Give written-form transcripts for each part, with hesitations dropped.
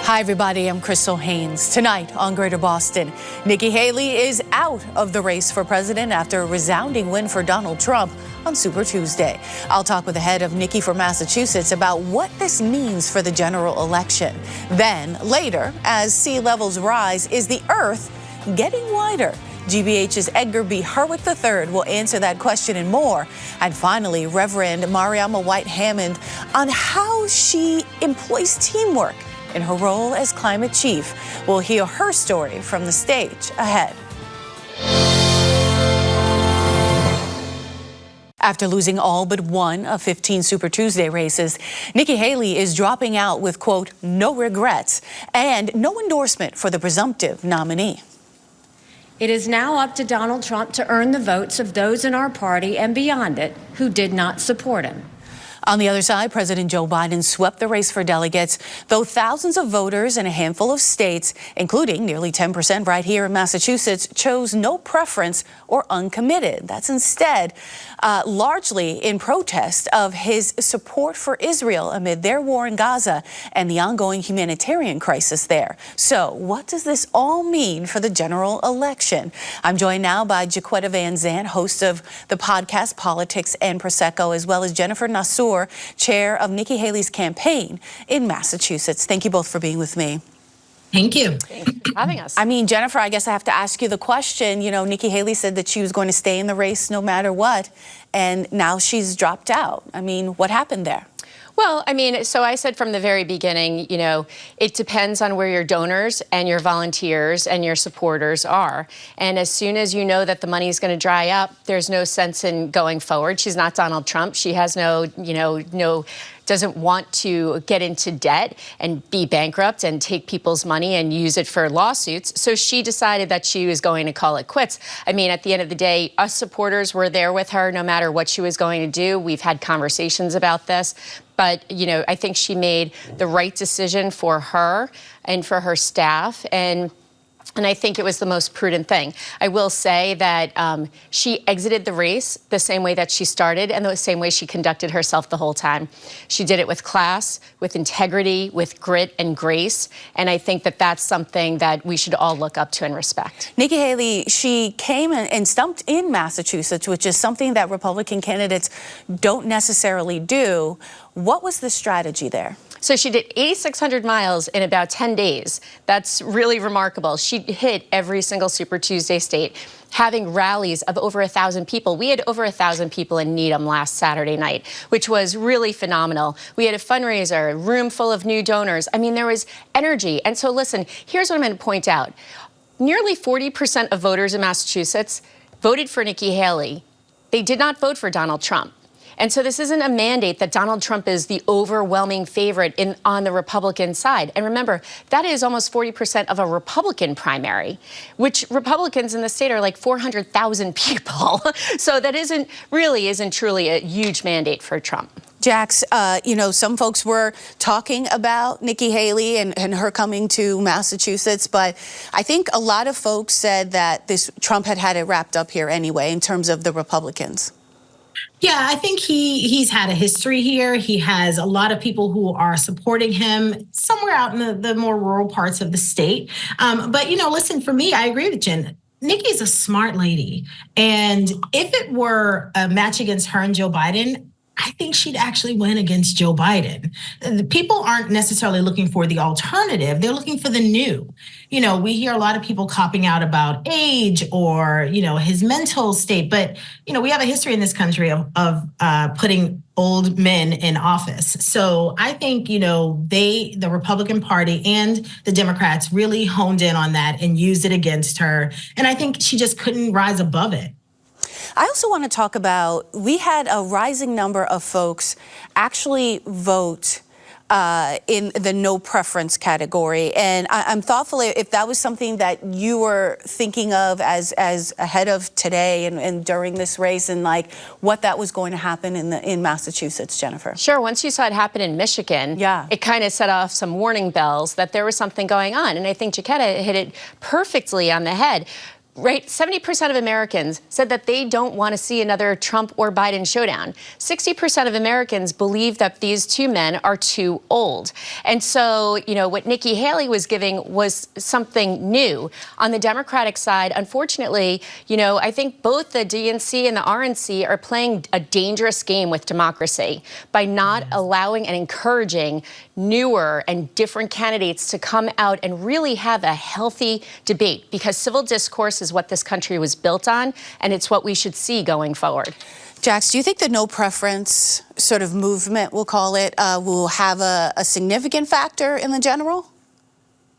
Hi, everybody. I'm Crystal Haynes. Tonight on Greater Boston, Nikki Haley is out of the race for president after a resounding win for Donald Trump on Super Tuesday. I'll talk with the head of Nikki for Massachusetts about what this means for the general election. Then later, as sea levels rise, is the Earth getting wider? GBH's Edgar B. Herwick III will answer that question and more. And finally, Reverend Mariama White Hammond on how she employs teamwork in her role as climate chief. We'll hear her story from the stage ahead. After losing all but one of 15 Super Tuesday races, Nikki Haley is dropping out with, quote, no regrets and no endorsement for the presumptive nominee. It is now up to Donald Trump to earn the votes of those in our party and beyond it who did not support him. On the other side, President Joe Biden swept the race for delegates, though thousands of voters in a handful of states, including nearly 10% right here in Massachusetts, chose no preference or uncommitted. That's instead largely in protest of his support for Israel amid their war in Gaza and the ongoing humanitarian crisis there. So what does this all mean for the general election? I'm joined now by Jacquetta Van Zandt, host of the podcast Politics and Prosecco, as well as Jennifer Nassour, chair of Nikki Haley's campaign in Massachusetts. Thank you both for being with me. Thank you. Thanks for having us. I mean, Jennifer, I guess I have to ask you the question. You know, Nikki Haley said that she was going to stay in the race no matter what, and now she's dropped out. I mean, what happened there? Well, I mean, so I said from the very beginning, you know, it depends on where your donors and your volunteers and your supporters are. And as soon as you know that the money is going to dry up, there's no sense in going forward. She's not Donald Trump. She has doesn't want to get into debt and be bankrupt and take people's money and use it for lawsuits. So she decided that she was going to call it quits. I mean, at the end of the day, us supporters were there with her no matter what she was going to do. We've had conversations about this. But, you know, I think she made the right decision for her and for her staff. And I think it was the most prudent thing. I will say that she exited the race the same way that she started and the same way she conducted herself the whole time. She did it with class, with integrity, with grit and grace. And I think that that's something that we should all look up to and respect. Nikki Haley, she came and stumped in Massachusetts, which is something that Republican candidates don't necessarily do. What was the strategy there? So she did 8,600 miles in about 10 days. That's really remarkable. She hit every single Super Tuesday state, having rallies of over 1,000 people. We had over 1,000 people in Needham last Saturday night, which was really phenomenal. We had a fundraiser, a room full of new donors. I mean, there was energy. And so listen, here's what I'm going to point out. Nearly 40% of voters in Massachusetts voted for Nikki Haley. They did not vote for Donald Trump. And so this isn't a mandate that Donald Trump is the overwhelming favorite on the Republican side. And remember, that is almost 40% of a Republican primary, which Republicans in the state are like 400,000 people. So that isn't truly a huge mandate for Trump. Jax, you know, some folks were talking about Nikki Haley and her coming to Massachusetts, but I think a lot of folks said that Trump had it wrapped up here anyway in terms of the Republicans. Yeah, I think he's had a history here. He has a lot of people who are supporting him somewhere out in the more rural parts of the state. But, you know, listen, for me, I agree with Jen. Nikki's a smart lady. And if it were a match against her and Joe Biden, I think she'd actually win against Joe Biden. The people aren't necessarily looking for the alternative. They're looking for the new. You know, we hear a lot of people copping out about age or, you know, his mental state. But, you know, we have a history in this country of putting old men in office. So I think, you know, the Republican Party and the Democrats really honed in on that and used it against her. And I think she just couldn't rise above it. I also want to talk about, we had a rising number of folks actually vote in the no preference category. And I'm thoughtful if that was something that you were thinking of as ahead of today and during this race, and like what that was going to happen in Massachusetts, Jennifer. Sure. Once you saw it happen in Michigan, it kind of set off some warning bells that there was something going on. And I think Jacquetta hit it perfectly on the head. right? 70% of Americans said that they don't want to see another Trump or Biden showdown. 60% of Americans believe that these two men are too old. And so, you know, what Nikki Haley was giving was something new. On the Democratic side, unfortunately, you know, I think both the DNC and the RNC are playing a dangerous game with democracy by not allowing and encouraging newer and different candidates to come out and really have a healthy debate, because civil discourse is what this country was built on, and it's what we should see going forward. Jax, do you think the no preference sort of movement, we'll call it, will have a significant factor in the general?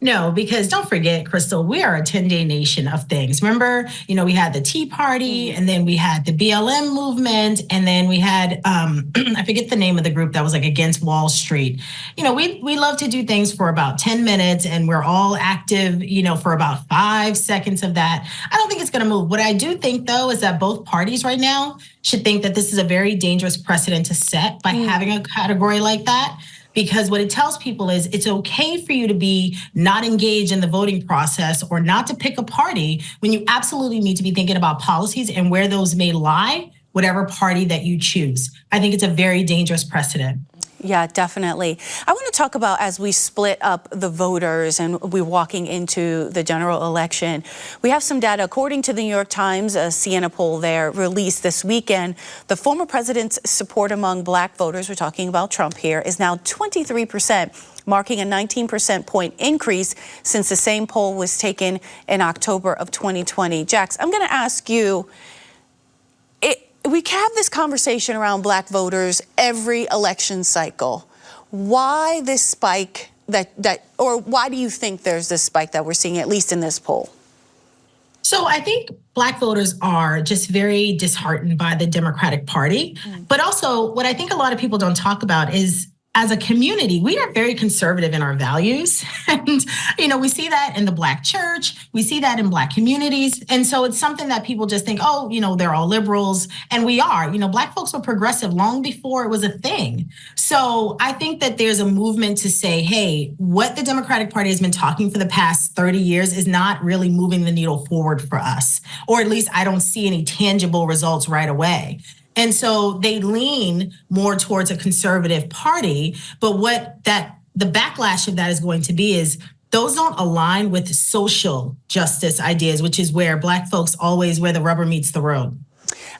No, because don't forget, Crystal, we are a 10-day nation of things. Remember, you know, we had the Tea Party, and then we had the BLM movement, and then we had, I forget the name of the group that was like against Wall Street. You know, we love to do things for about 10 minutes, and we're all active, you know, for about 5 seconds of that. I don't think it's going to move. What I do think, though, is that both parties right now should think that this is a very dangerous precedent to set by having a category like that. Because what it tells people is it's okay for you to be not engaged in the voting process or not to pick a party when you absolutely need to be thinking about policies and where those may lie, whatever party that you choose. I think it's a very dangerous precedent. Yeah, definitely. I want to talk about, as we split up the voters and we're walking into the general election, we have some data. According to the New York Times, a Siena poll there released this weekend, the former president's support among black voters, we're talking about Trump here, is now 23%, marking a 19% point increase since the same poll was taken in October of 2020. Jax, I'm going to ask you, we have this conversation around black voters every election cycle. Why this spike or why do you think there's this spike that we're seeing, at least in this poll? So I think black voters are just very disheartened by the Democratic Party. But also what I think a lot of people don't talk about is, as a community, we are very conservative in our values. And, you know, we see that in the black church, we see that in black communities. And so it's something that people just think, oh, you know, they're all liberals. And we are, you know, black folks were progressive long before it was a thing. So I think that there's a movement to say, hey, what the Democratic Party has been talking for the past 30 years is not really moving the needle forward for us. Or at least I don't see any tangible results right away. And so they lean more towards a conservative party. But the backlash of that is going to be is those don't align with social justice ideas, which is where black folks always, where the rubber meets the road.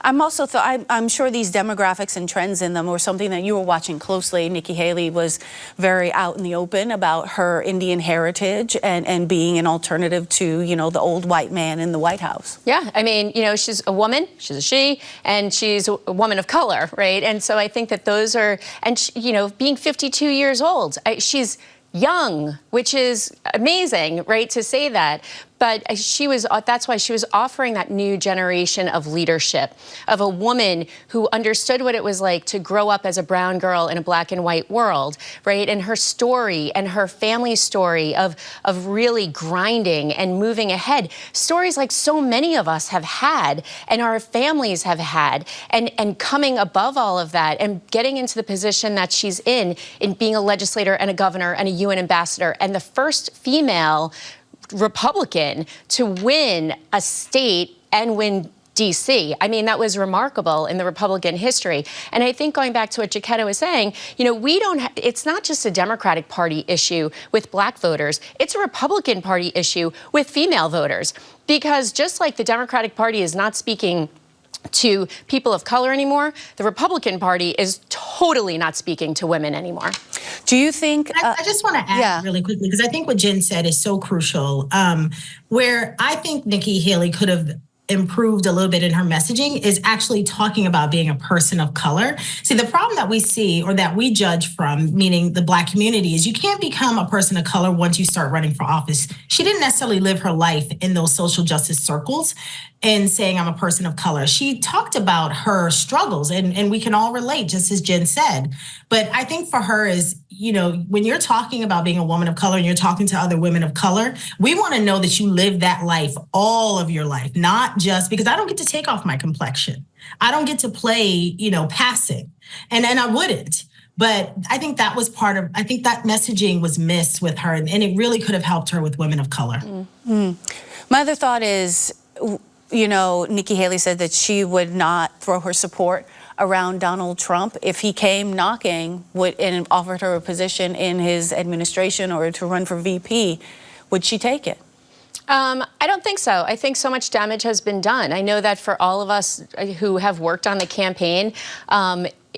I'm sure these demographics and trends in them were something that you were watching closely. Nikki Haley was very out in the open about her Indian heritage and being an alternative to, you know, the old white man in the White House. Yeah, I mean, you know, she's a woman, she's a she, and she's a woman of color, right? And so I think that those are, and she, you know, being 52 years old, she's young, which is amazing, right, to say that. But that's why she was offering that new generation of leadership, of a woman who understood what it was like to grow up as a brown girl in a black and white world, right? And her story and her family story of really grinding and moving ahead. Stories like so many of us have had and our families have had, and coming above all of that and getting into the position that she's in being a legislator and a governor and a UN ambassador and the first female Republican to win a state and win D.C. I mean, that was remarkable in the Republican history. And I think going back to what Jacquetta was saying, you know, it's not just a Democratic Party issue with black voters. It's a Republican Party issue with female voters. Because just like the Democratic Party is not speaking to people of color anymore, the Republican Party is totally not speaking to women anymore. Do you think... I just want to add really quickly, because I think what Jen said is so crucial, where I think Nikki Haley could have improved a little bit in her messaging is actually talking about being a person of color. See, the problem that we see, or that we judge from, meaning the black community, is you can't become a person of color once you start running for office. She didn't necessarily live her life in those social justice circles and saying I'm a person of color. She talked about her struggles, and we can all relate, just as Jen said. But I think for her is, you know, when you're talking about being a woman of color and you're talking to other women of color, we want to know that you live that life all of your life, not just because I don't get to take off my complexion. I don't get to play, you know, passing. And I wouldn't. But I think that was I think that messaging was missed with her, and it really could have helped her with women of color. My other thought is, you know, Nikki Haley said that she would not throw her support around Donald Trump if he came knocking and offered her a position in his administration or to run for VP. Would she take it? I don't think so. I think so much damage has been done. I know that for all of us who have worked on the campaign,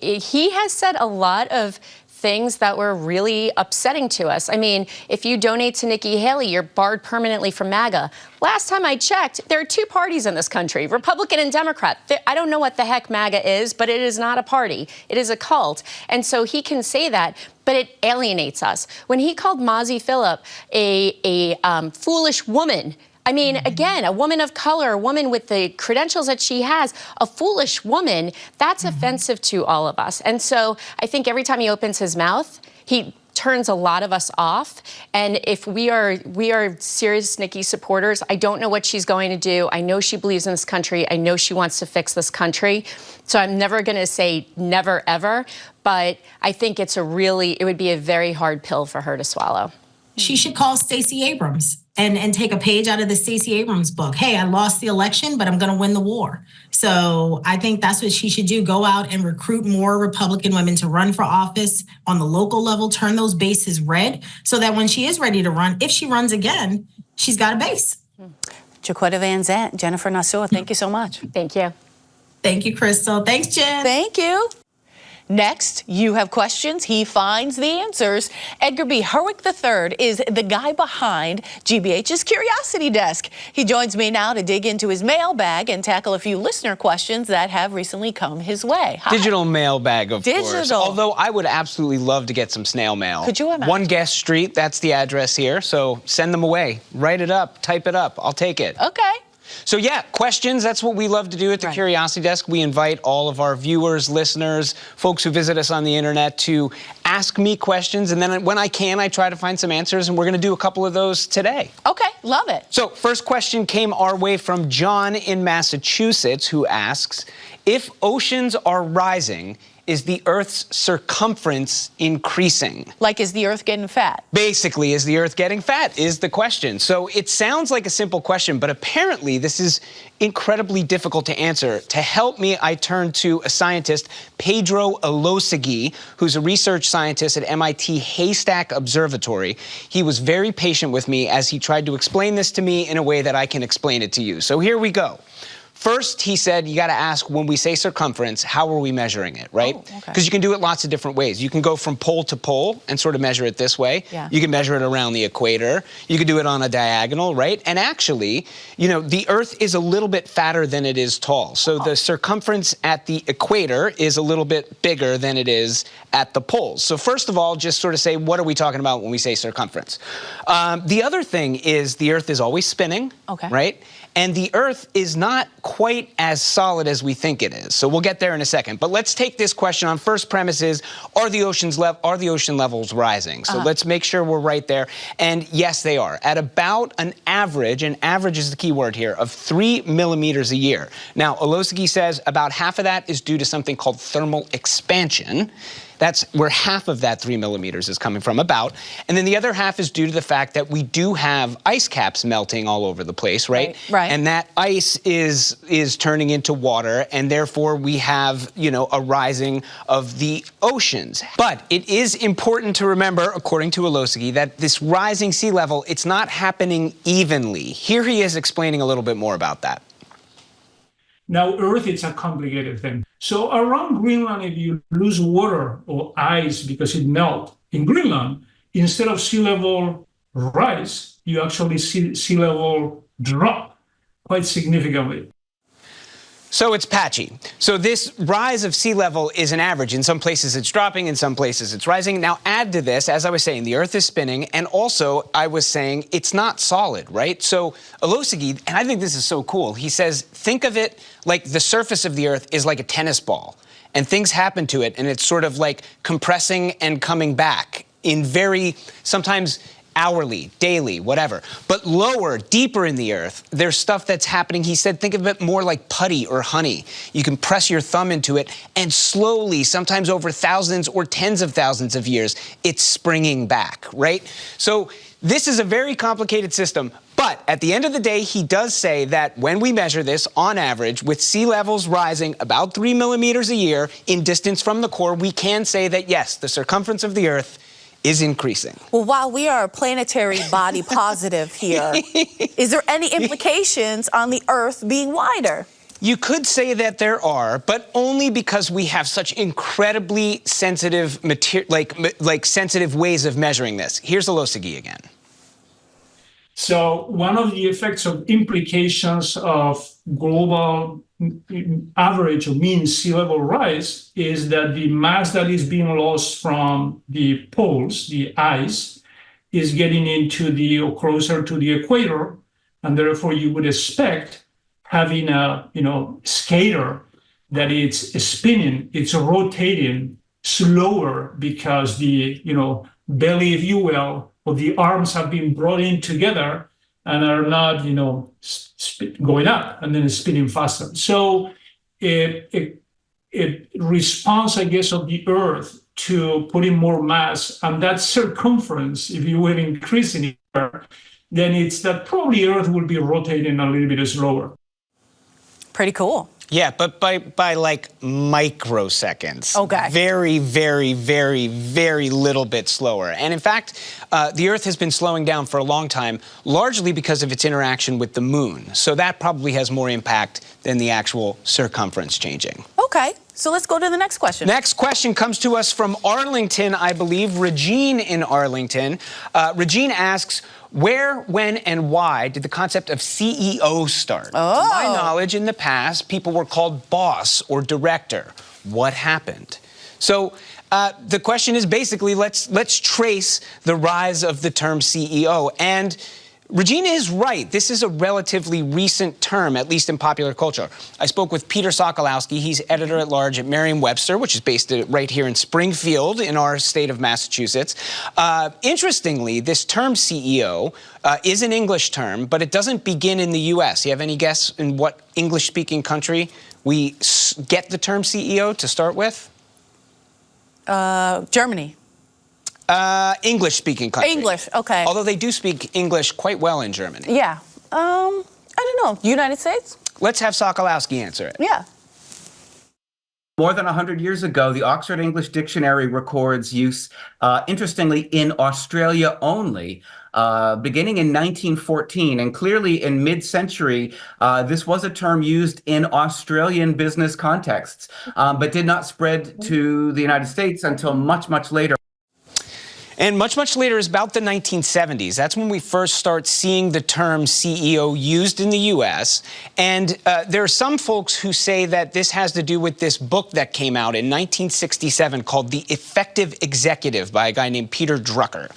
he has said a lot of things that were really upsetting to us. I mean, if you donate to Nikki Haley, you're barred permanently from MAGA. Last time I checked, there are two parties in this country, Republican and Democrat. I don't know what the heck MAGA is, but it is not a party. It is a cult. And so he can say that, but it alienates us. When he called Mazi Phillip a foolish woman, I mean, again, a woman of color, a woman with the credentials that she has, a foolish woman, that's offensive to all of us. And so I think every time he opens his mouth, he turns a lot of us off. And if we are serious Nikki supporters, I don't know what she's going to do. I know she believes in this country. I know she wants to fix this country. So I'm never going to say never, ever. But I think it would be a very hard pill for her to swallow. She should call Stacey Abrams and take a page out of the Stacey Abrams book. Hey, I lost the election, but I'm going to win the war. So I think that's what she should do. Go out and recruit more Republican women to run for office on the local level, turn those bases red so that when she is ready to run, if she runs again, she's got a base. Jacquetta Van Zandt, Jennifer Nassour, thank you so much. Thank you. Thank you, Crystal. Thanks, Jen. Thank you. Next, you have questions, he finds the answers. Edgar B. Herwick III is the guy behind GBH's Curiosity Desk. He joins me now to dig into his mailbag and tackle a few listener questions that have recently come his way. Hi. Digital mailbag, of course. Digital. Although I would absolutely love to get some snail mail. Could you imagine? 1 Guest Street, that's the address here. So send them away. Write it up, type it up. I'll take it. Okay. So yeah, questions, that's what we love to do at the Curiosity Desk. We invite all of our viewers, listeners, folks who visit us on the internet to ask me questions. And then when I can, I try to find some answers. And we're going to do a couple of those today. Okay, love it. So first question came our way from John in Massachusetts, who asks, if oceans are rising, is the Earth's circumference increasing? Like, is the Earth getting fat? Basically, is the Earth getting fat is the question. So it sounds like a simple question, but apparently this is incredibly difficult to answer. To help me, I turned to a scientist, Pedro Elosegui, who's a research scientist at MIT Haystack Observatory. He was very patient with me as he tried to explain this to me in a way that I can explain it to you. So here we go. First, he said, you got to ask, when we say circumference, how are we measuring it, right? Because you can do it lots of different ways. You can go from pole to pole and sort of measure it this way. Yeah. You can measure it around the equator. You can do it on a diagonal, right? And actually, you know, the Earth is a little bit fatter than it is tall. So the circumference at the equator is a little bit bigger than it is at the poles. So first of all, just sort of say, what are we talking about when we say circumference? The other thing is the Earth is always spinning, right? And the Earth is not quite as solid as we think it is. So we'll get there in a second. But let's take this question on. First premise is, are the ocean levels rising? So let's make sure we're right there. And yes, they are. At about an average is the key word here, of 3 millimeters a year. Now, Elosegui says about half of that is due to something called thermal expansion. That's where half of that 3 millimeters is coming from, about. And then the other half is due to the fact that we do have ice caps melting all over the place, right? Right. And that ice is turning into water, and therefore we have, you know, a rising of the oceans. But it is important to remember, according to Elosegui, that this rising sea level, it's not happening evenly. Here he is explaining a little bit more about that. Now, Earth is a complicated thing. So around Greenland, if you lose water or ice because it melts in Greenland, instead of sea level rise, you actually see sea level drop quite significantly. So it's patchy. So this rise of sea level is an average. In some places it's dropping, in some places it's rising. Now add to this, as I was saying, the Earth is spinning, and also I was saying it's not solid, right? So Elosegui, and I think this is so cool, he says, think of it like the surface of the Earth is like a tennis ball, and things happen to it, and it's sort of like compressing and coming back in very, sometimes hourly, daily, whatever. But lower, deeper in the Earth, there's stuff that's happening. He said, think of it more like putty or honey. You can press your thumb into it, and slowly, sometimes over thousands or tens of thousands of years, it's springing back, right? So This is a very complicated system, but at the end of the day, he does say that when we measure this, on average, with sea levels rising about 3 millimeters a year in distance from the core, we can say that, yes, the circumference of the Earth is increasing. Well, while we are planetary body positive here, is there any implications on the Earth being wider? You could say that there are, but only because we have such incredibly sensitive sensitive ways of measuring this. Here's Olosegi again. So one of the effects of implications of global average or mean sea level rise is that the mass that is being lost from the poles, the ice, is getting into the or closer to the equator, and therefore you would expect having a skater that it's spinning, it's rotating slower because the belly, if you will, or the arms have been brought in together and are not going up and then spinning faster. So it responds, I guess, of the Earth to putting more mass, and that circumference, if you will, increasing here, then it's that probably Earth will be rotating a little bit slower. Pretty cool. Yeah, but by like microseconds. Okay. Very, very, very, very little bit slower. And in fact, the Earth has been slowing down for a long time, largely because of its interaction with the moon. So that probably has more impact than the actual circumference changing. Okay, so let's go to the next question. Next question comes to us from Arlington, I believe. Regine in Arlington. Regine asks, where, when, and why did the concept of CEO start? Oh. To my knowledge, in the past, people were called boss or director. What happened? So the question is basically, let's trace the rise of the term CEO. And Regina is right. This is a relatively recent term, at least in popular culture. I spoke with Peter Sokolowski. He's editor-at-large at Merriam-Webster, which is based right here in Springfield in our state of Massachusetts. Interestingly, this term CEO is an English term, but it doesn't begin in the U.S. You have any guess in what English-speaking country we get the term CEO to start with? Germany. English-speaking country. English, okay. Although they do speak English quite well in Germany. Yeah. I don't know. United States? Let's have Sokolowski answer it. Yeah. More than 100 years ago, the Oxford English Dictionary records use, interestingly, in Australia only, beginning in 1914. And clearly in mid-century, this was a term used in Australian business contexts, but did not spread to the United States until much, much later. And much, much later is about the 1970s. That's when we first start seeing the term CEO used in the U.S. And there are some folks who say that this has to do with this book that came out in 1967 called The Effective Executive by a guy named Peter Drucker.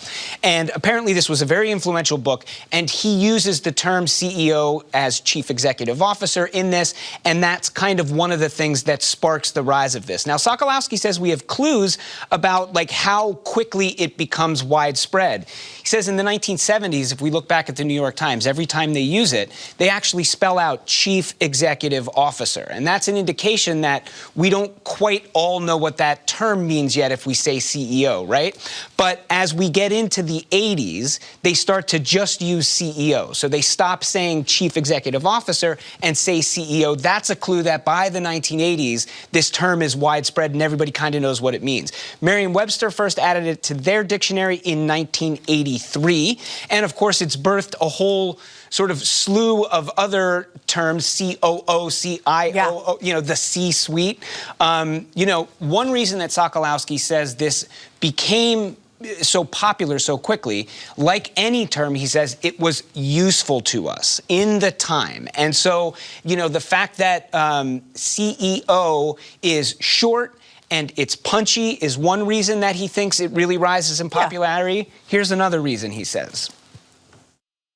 And apparently this was a very influential book, and he uses the term CEO as Chief Executive Officer in this, and that's kind of one of the things that sparks the rise of this. Now, Sokolowski says we have clues about how quickly it becomes widespread. He says in the 1970s, if we look back at the New York Times, every time they use it, they actually spell out Chief Executive Officer. And that's an indication that we don't quite all know what that term means yet if we say CEO, right? But as we get into the 80s, they start to just use CEO. So they stop saying Chief Executive Officer and say CEO. That's a clue that by the 1980s, this term is widespread and everybody kind of knows what it means. Merriam-Webster first added it to their dictionary in 1983. And of course, it's birthed a whole sort of slew of other terms, COO, CIO, the C-suite. One reason that Sokolowski says this became so popular so quickly, like any term, he says, it was useful to us in the time. And so, the fact that CEO is short and it's punchy is one reason that he thinks it really rises in popularity. Yeah. Here's another reason, he says.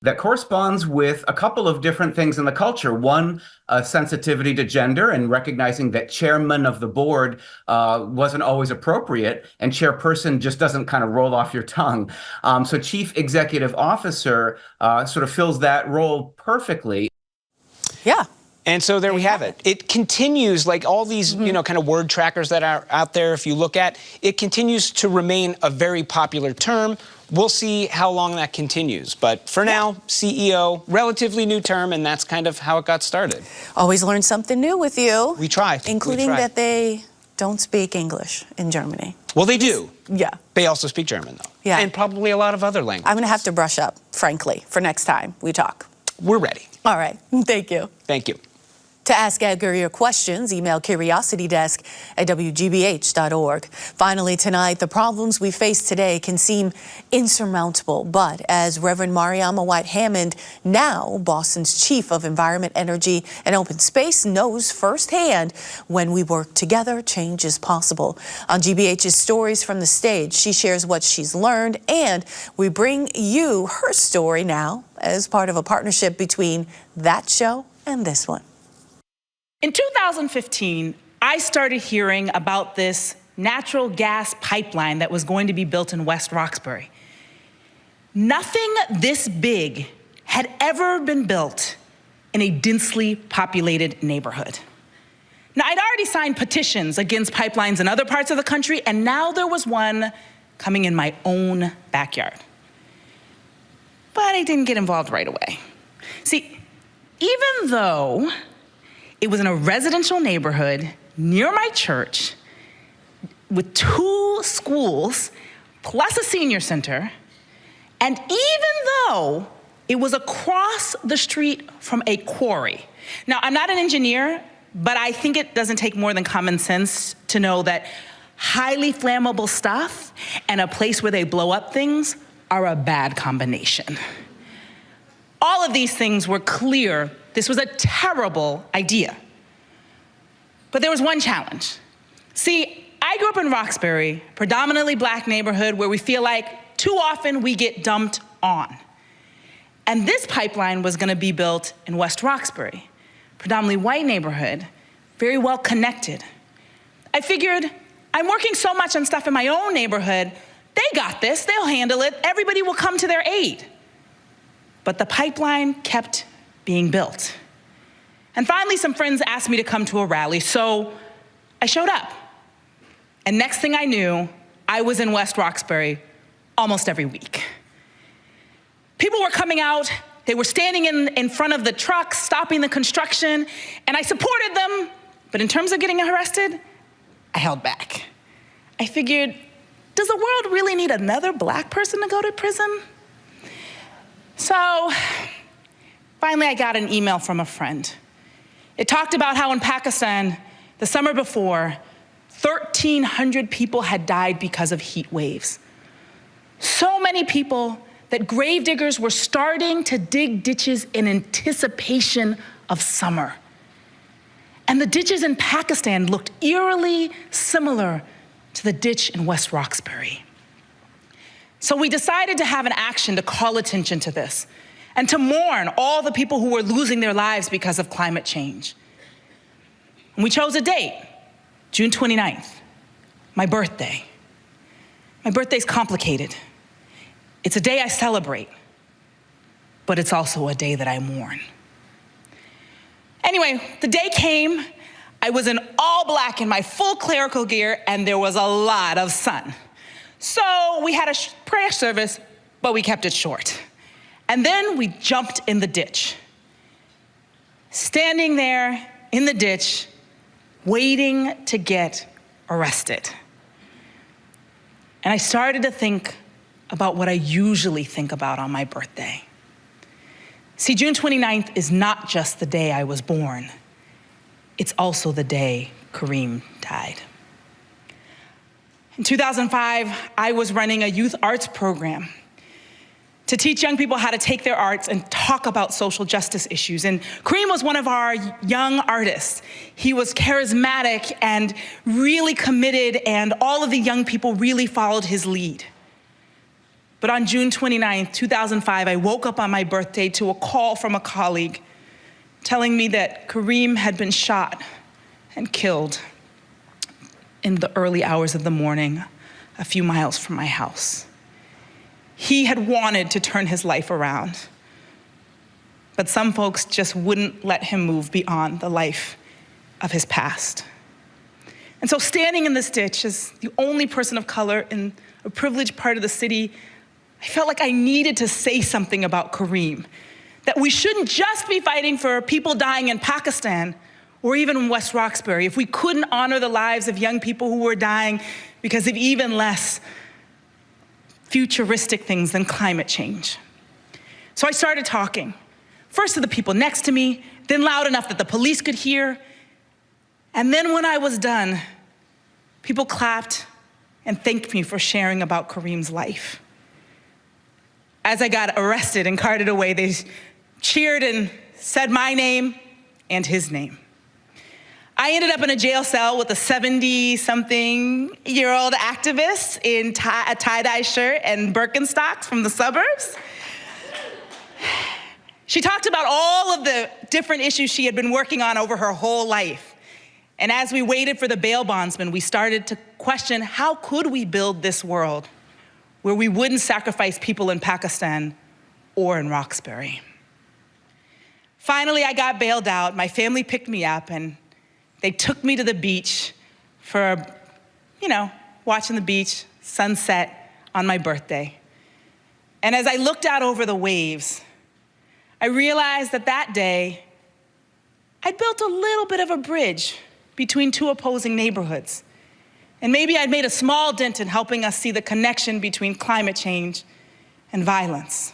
That corresponds with a couple of different things in the culture. One, sensitivity to gender and recognizing that chairman of the board wasn't always appropriate, and chairperson just doesn't kind of roll off your tongue. So chief executive officer sort of fills that role perfectly. Yeah. And so there we have it. It continues, like all these, kind of word trackers that are out there, if you look at, it continues to remain a very popular term. We'll see how long that continues. But for now, CEO, relatively new term, and that's kind of how it got started. Always learn something new with you. We try. Including that they don't speak English in Germany. Well, they do. Yeah. They also speak German, though. Yeah. And probably a lot of other languages. I'm going to have to brush up, frankly, for next time we talk. We're ready. All right. Thank you. Thank you. To ask Edgar your questions, email curiositydesk@wgbh.org. Finally tonight, the problems we face today can seem insurmountable, but as Reverend Mariama White Hammond, now Boston's Chief of Environment, Energy, and Open Space, knows firsthand, when we work together, change is possible. On GBH's Stories from the Stage, she shares what she's learned, and we bring you her story now as part of a partnership between that show and this one. In 2015, I started hearing about this natural gas pipeline that was going to be built in West Roxbury. Nothing this big had ever been built in a densely populated neighborhood. Now, I'd already signed petitions against pipelines in other parts of the country, and now there was one coming in my own backyard. But I didn't get involved right away. See, even though it was in a residential neighborhood near my church with 2 schools plus a senior center, and even though it was across the street from a quarry. Now, I'm not an engineer, but I think it doesn't take more than common sense to know that highly flammable stuff and a place where they blow up things are a bad combination. All of these things were clear. This was a terrible idea. But there was one challenge. See, I grew up in Roxbury, predominantly black neighborhood where we feel like too often we get dumped on. And this pipeline was gonna be built in West Roxbury, predominantly white neighborhood, very well connected. I figured, I'm working so much on stuff in my own neighborhood, they got this, they'll handle it, everybody will come to their aid. But the pipeline kept being built. And finally, some friends asked me to come to a rally, so I showed up. And next thing I knew, I was in West Roxbury almost every week. People were coming out, they were standing in front of the trucks, stopping the construction, and I supported them, but in terms of getting arrested, I held back. I figured, does the world really need another black person to go to prison? So finally, I got an email from a friend. It talked about how in Pakistan, the summer before, 1,300 people had died because of heat waves. So many people that gravediggers were starting to dig ditches in anticipation of summer. And the ditches in Pakistan looked eerily similar to the ditch in West Roxbury. So we decided to have an action to call attention to this and to mourn all the people who were losing their lives because of climate change. And we chose a date, June 29th, my birthday. My birthday's complicated. It's a day I celebrate, but it's also a day that I mourn. Anyway, the day came, I was in all black in my full clerical gear, and there was a lot of sun. So we had a prayer service, but we kept it short. And then we jumped in the ditch. Standing there in the ditch, waiting to get arrested. And I started to think about what I usually think about on my birthday. See, June 29th is not just the day I was born. It's also the day Kareem died. In 2005, I was running a youth arts program to teach young people how to take their arts and talk about social justice issues. And Kareem was one of our young artists. He was charismatic and really committed, and all of the young people really followed his lead. But on June 29th, 2005, I woke up on my birthday to a call from a colleague telling me that Kareem had been shot and killed in the early hours of the morning, a few miles from my house. He had wanted to turn his life around, but some folks just wouldn't let him move beyond the life of his past. And so standing in this ditch as the only person of color in a privileged part of the city, I felt like I needed to say something about Kareem, that we shouldn't just be fighting for people dying in Pakistan or even in West Roxbury if we couldn't honor the lives of young people who were dying because of even less futuristic things than climate change. So I started talking, first to the people next to me, then loud enough that the police could hear. And then when I was done, people clapped and thanked me for sharing about Kareem's life. As I got arrested and carted away, they cheered and said my name and his name. I ended up in a jail cell with a 70-something-year-old activist in a tie-dye shirt and Birkenstocks from the suburbs. She talked about all of the different issues she had been working on over her whole life. And as we waited for the bail bondsman, we started to question, how could we build this world where we wouldn't sacrifice people in Pakistan or in Roxbury? Finally, I got bailed out. My family picked me up, and they took me to the beach for, watching the beach, sunset on my birthday. And as I looked out over the waves, I realized that that day, I'd built a little bit of a bridge between two opposing neighborhoods. And maybe I'd made a small dent in helping us see the connection between climate change and violence.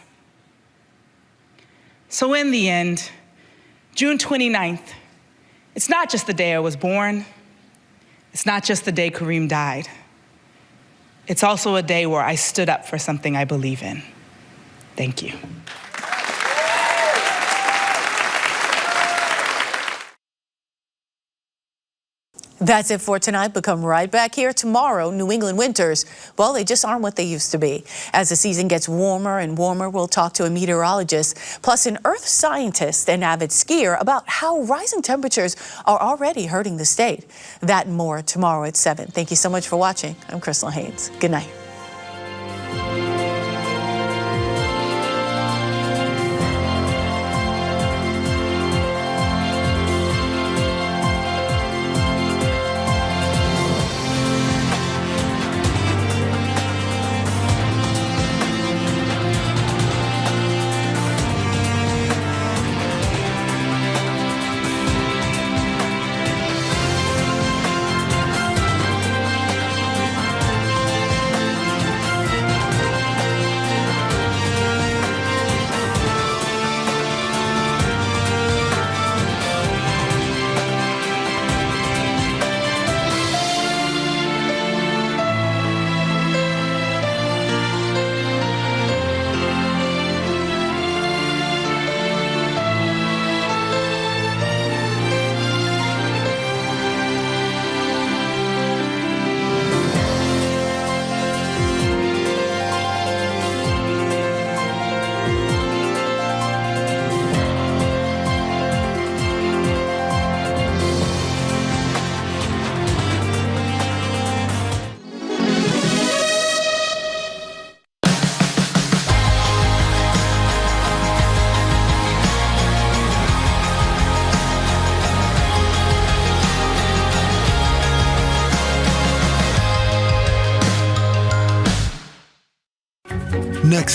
So in the end, June 29th, it's not just the day I was born. It's not just the day Kareem died. It's also a day where I stood up for something I believe in. Thank you. That's it for tonight, but come right back here tomorrow. New England winters, well, they just aren't what they used to be. As the season gets warmer and warmer, we'll talk to a meteorologist, plus an earth scientist and avid skier about how rising temperatures are already hurting the state. That and more tomorrow at 7. Thank you so much for watching. I'm Crystal Haynes. Good night. Next